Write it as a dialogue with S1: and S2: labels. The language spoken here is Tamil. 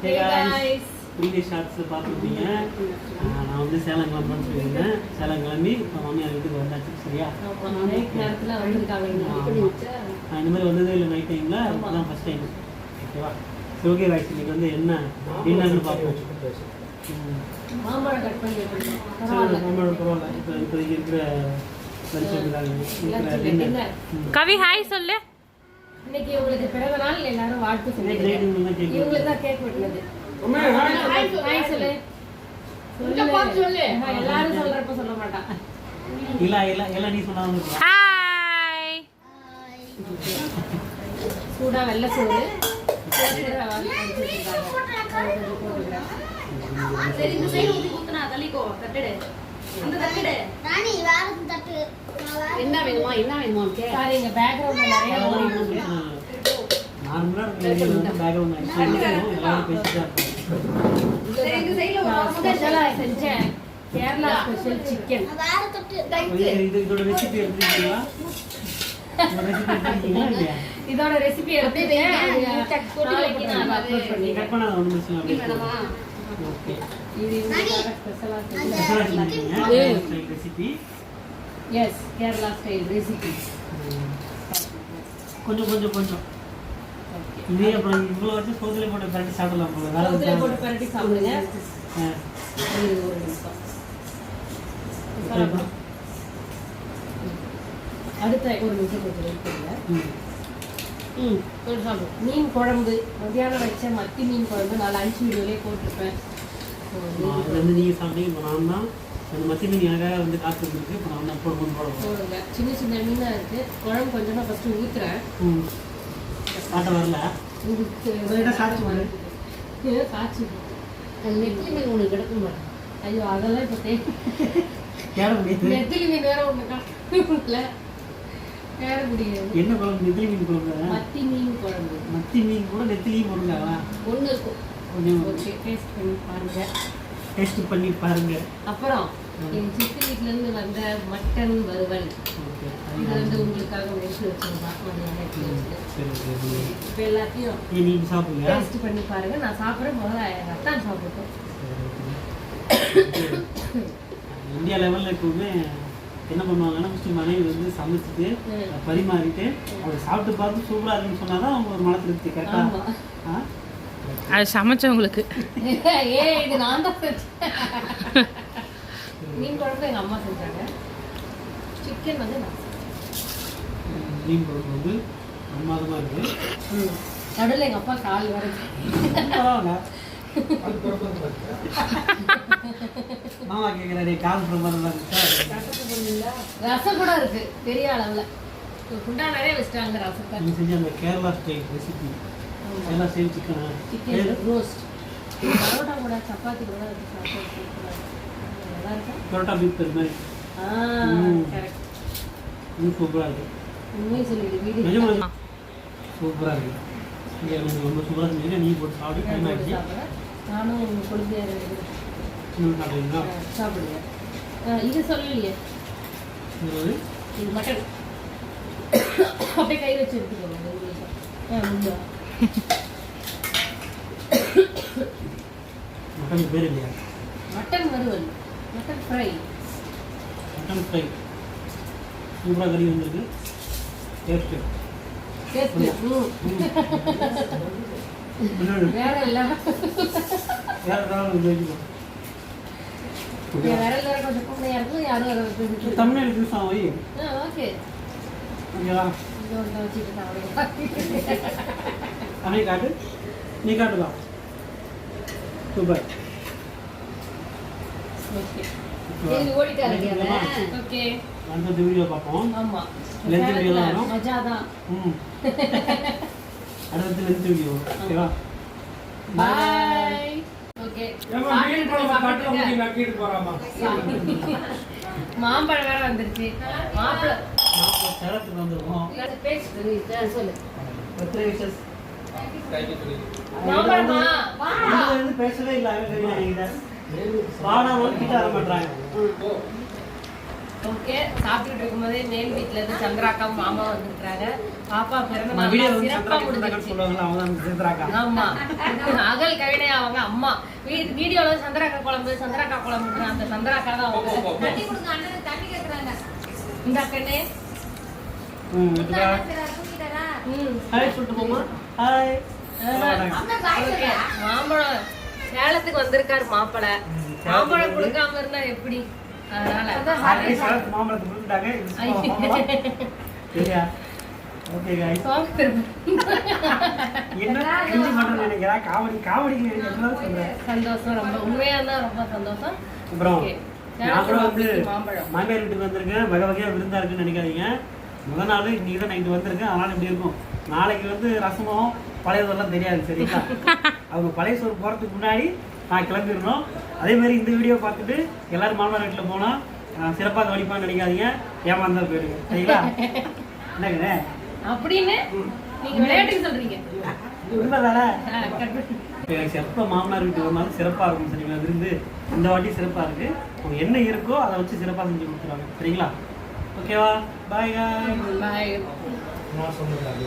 S1: ப்ரீவியஸ் ஷார்ட்ஸ் பார்த்துருப்பீங்க. நான் வந்து சேலம் கிளம்புறேன்னு சொல்லியிருந்தேன். சேலம் கிளம்பி மாமியார் வீட்டுக்கு வந்தாச்சு. சரியா?
S2: நேரத்தில் வந்திருக்காங்க.
S1: நான் இந்த மாதிரி வந்ததே இல்லை நைட் டைமில். அதுதான் ஃபஸ்ட் டைம். ஓகேவா? சரி, ஓகே வாய்ஸ். இன்னைக்கு வந்து என்ன டின்னர்னு பார்ப்போம்.
S2: மாம்பழம் கட் பண்ணி
S1: மாம்பழம் பரவாயில்ல. இப்போதைக்கு இருக்கிற
S3: கவி ஹாய் சொல்லு.
S2: இன்னைக்கு உங்களுக்கு பிறந்த நாள், எல்லாரும் வாழ்த்து சொல்லுங்க. இவங்களுக்கு தான் கேக் வெட்டினது. ஹாய் சொல்லு. எல்லாரும் சொல்றப்ப சொல்ல மாட்டான்.
S1: இல்ல நீ சொன்னாங்க.
S3: ஹாய்.
S2: சூடா வெள்ளை சோறு.
S4: சரி, இந்த சைடு ஊத்தி ஊத்துனா தள்ளிக்கோ. தட்டடு அந்த தட்டடு ராணி வாரத்து தட்டு. என்ன வேணுமா
S2: சாரி, இங்க பேக்ரவுண்ட்ல நிறைய ஓடிட்டு
S1: நார்மலா பேக்ரவுண்ட் எல்லாரும் பேசிட்டா.
S4: சரி, இந்த சைடுல ஒரு
S2: ஸ்பெஷலா செஞ்சேன் கேரளா ஸ்பெஷல் சிக்கன்.
S4: வாரத்து தட்டு.
S1: இதோட ரெசிபி எடுத்துக்கிட்டீங்களா?
S2: இதோட ரெசிபி
S4: கட்
S1: பண்ணாத ஒன்றும் பிரச்சனை இல்லை. Okay, recipe
S2: yes Kerala style recipe.
S1: கொஞ்சம் இதே அப்புறம் இவ்வளோ வச்சு சோதனை போட்டு பரட்டி சாப்பிடலாம் போல.
S2: சோதனை போட்டு பரட்டி சாப்பிடுங்க. ஒரு நிமிஷம். அடுத்த ஒரு நிமிஷம் கொஞ்சம் வெயிட் பண்ணுங்க. கொஞ்சம் சாப்பிடும். மீன் குழம்பு மத்தியானம் வச்ச மத்தி மீன் குழம்பு நான் லஞ்ச் வீடியோலேயே போட்டிருப்பேன்.
S1: அது வந்து நீங்கள் சாப்பிட்டீங்க. இப்போ நான் தான் அந்த மத்தி மீன் எனக்காக வந்து காத்துருக்கு. இப்போ நான் தான் போடுங்க.
S2: சின்ன சின்ன மீனாக இருக்குது. குழம்பு கொஞ்சமாக ஃபஸ்ட்டு ஊற்றுறேன்.
S1: சாப்பிட்ட வரல
S2: காய்ச்சி நெத்திலி மீன் ஒன்று கிடக்கும். ஐயோ, அதெல்லாம் இப்போ நெத்திலி மீன் வேற ஒன்று காட்டுல வேற முடியாது.
S1: என்ன குழம்பு? நெத்திலி மீன் குழம்பு.
S2: மத்தி மீன் குழம்பு.
S1: மத்தி மீன் கூட நெத்திலியும் போடுங்களா?
S2: ஒன்று இருக்கும். ஓகே, டேஸ்ட் பண்ணி பாருங்க. அப்புறம் என் சித்தி வீட்டிலேருந்து வந்த மட்டன் வறுவல் இது வந்து உங்களுக்காக எடுத்து வச்சிருந்தேன். இப்போ எல்லாத்தையும்
S1: நீங்கள் சாப்பிடுங்க,
S2: டேஸ்ட் பண்ணி பாருங்க. நான் சாப்பிட்றேன். முதல்ல எங்கள் அத்தான் சாப்பிட்டோம்.
S1: இந்தியா லெவலில் எப்பவுமே என்ன பண்ணுவாங்கன்னா ஃபஸ்ட்டு மனைவி வந்து சமைச்சிட்டு பரிமாறிட்டு அதை சாப்பிட்டு பார்த்து சூப்பராக இருக்குன்னு சொன்னால் தான் அவங்க ஒரு மன திருப்தி. கரெக்டாக
S3: அது சமைச்சவங்களுக்கு.
S2: இது நான் தான் செஞ்சேன். மீன் குழம்பு எங்கள் அம்மா செஞ்சாங்க. சிக்கன் வந்து நான்
S1: மீன் குழம்பு வந்து பிரமாதமாக இருக்குது.
S2: நடுவில் எங்கள் அப்பா கால் வர
S1: மாமா கேட்குறாரு கால் பிரமாதமாக இருக்கா?
S2: ரசம் கூட இருக்கு பெரிய அளவில். குண்டா நிறைய வச்சுட்டாங்க ரசத்தை.
S1: நீங்கள் செஞ்ச அந்த Kerala style recipe Kerala style
S2: chicken roast parotta கூட சப்பாத்தி கூட நல்லா இருக்கும்.
S1: பரோட்டா பீஃப் கறி மாதிரி
S2: கரெக்ட்.
S1: இன்னும் சூப்பராக இருக்குது.
S2: உண்மையை சொல்லிடு வீடியோ
S1: சூப்பராக இருக்குது. இங்கே ரொம்ப சூப்பராக செஞ்சீங்க. நீங்கள் போட்டு சாப்பிட்டு டைம் ஆகிடுச்சு.
S2: நானும் குழந்தைய
S1: சாப்பிடுவீங்களா?
S2: சாப்பிடுவேன். இது சொல்லலையே, இது மட்டன் அப்படியே கை வச்சு எடுத்துக்கோங்க.
S1: மட்டன் பேர் இல்லையா?
S2: மட்டன் வறுவல், மட்டன் ஃப்ரை.
S1: மட்டன் ஃப்ரை சூப்பராக கறி வந்துருக்கு. டேஸ்ட்டு
S2: வேற இல்லை. விரல் வேற கொஞ்சம் கூடையா இருக்கும். யாரும்
S1: தமிழ் யூஸ் ஆகும்.
S2: ஓகே
S1: ஓகேவா?
S2: வச்சுட்டு
S1: அப்படியே காட்டு, நீ காட்டுதான். சூப்பர்.
S2: ஓகே
S1: அந்த வீடியோ பார்ப்போம்.
S2: ஆமா,
S1: லென்த் வீடியோலாம் வரும்.
S2: மஜா தான்.
S1: அடுத்து லென்த் வீடியோ. ஓகேவா?
S2: பை. ஓகே, மாம்பழம் வேற வந்துருச்சு. மாம்பழம்
S1: சேலத்துக்கு வந்துருக்கோம்.
S2: சொல்லு.
S1: பேசவே இல்லை. வாடாமல் கிட்ட வர மாட்டாங்க.
S2: ஓகே, சாப்பிட்டுட்டு இருக்கும்போதே மேல் வீட்டுல இருந்து சந்திராக்கா மாமா வந்துருக்காங்க. பாப்பா பிறந்த
S1: சிறப்பா முடிஞ்சிருச்சு.
S2: ஆமா, அகல் கவினையா அவங்க அம்மா. வீடியோல சந்திராக்கா குழம்பு அந்த சந்திராக்கா தான் அவங்க.
S4: தண்ணி கொடுங்க அண்ணனுக்கு தண்ணி கேக்குறாங்க.
S2: இந்த கண்ணே
S4: தூக்கிட்டாரா?
S1: ஹாய் சொல்லிட்டு போமா. ஹாய்.
S4: அண்ணா பாய் சொல்றா.
S2: மாம்பழம் சேலத்துக்கு வந்திருக்காரு மாப்பிள்ளை. மாம்பழம் கொடுக்காம இருந்தா எப்படி? அதனால
S1: மாம்பழத்தை கொடுத்துட்டாங்க. சரியா? Okay guys. என்ன கிஞ்சி பண்றேன்னு நினைக்கிறா? காமெடிக்கு என்ன சொல்றேன்?
S2: சந்தோஷம் ரொம்ப உண்மையானா ரொம்ப சந்தோஷம்.
S1: அப்புறம் நான் கூட வந்து
S2: மாம்பழம்
S1: மாமியார் வீட்டுக்கு வந்திருக்கேன். வகை வகையா விருந்தா இருக்குன்னு நினைக்காதீங்க. முதல் நாள் இன்னைக்கு தான் நைட்டு வந்திருக்கேன். அதனால இப்படி இருக்கும். நாளைக்கு வந்து ரசமும் பழையதெல்லாம் தெரியாது. சரிங்களா? அவங்க பழைய சோறு போகிறதுக்கு முன்னாடி நான் கிளம்பிடணும். அதே மாதிரி இந்த வீடியோ பார்த்துட்டு எல்லாரும் மாமனார் வீட்டில் போனால் சிறப்பாக கவனிப்பான்னு நினைக்காதீங்க. ஏமாந்தா போயிடுங்க. சரிங்களா? என்னங்க
S2: அப்படின்னு நீங்க விளையாட்டுக்கு சொல்றீங்க.
S1: உண்மைதானே? எப்போ மாமனார் வீட்டுக்கு வந்தாலும் சிறப்பாக இருக்கும். சரிங்களா? விருந்து இந்த வாட்டி சிறப்பாக இருக்கு. அவங்க என்ன இருக்கோ அதை வச்சு சிறப்பாக செஞ்சு கொடுத்துருவாங்க. சரிங்களா? ஓகேவா? பாய்.
S2: பாய்.
S1: நான் சொல்லுறேன்.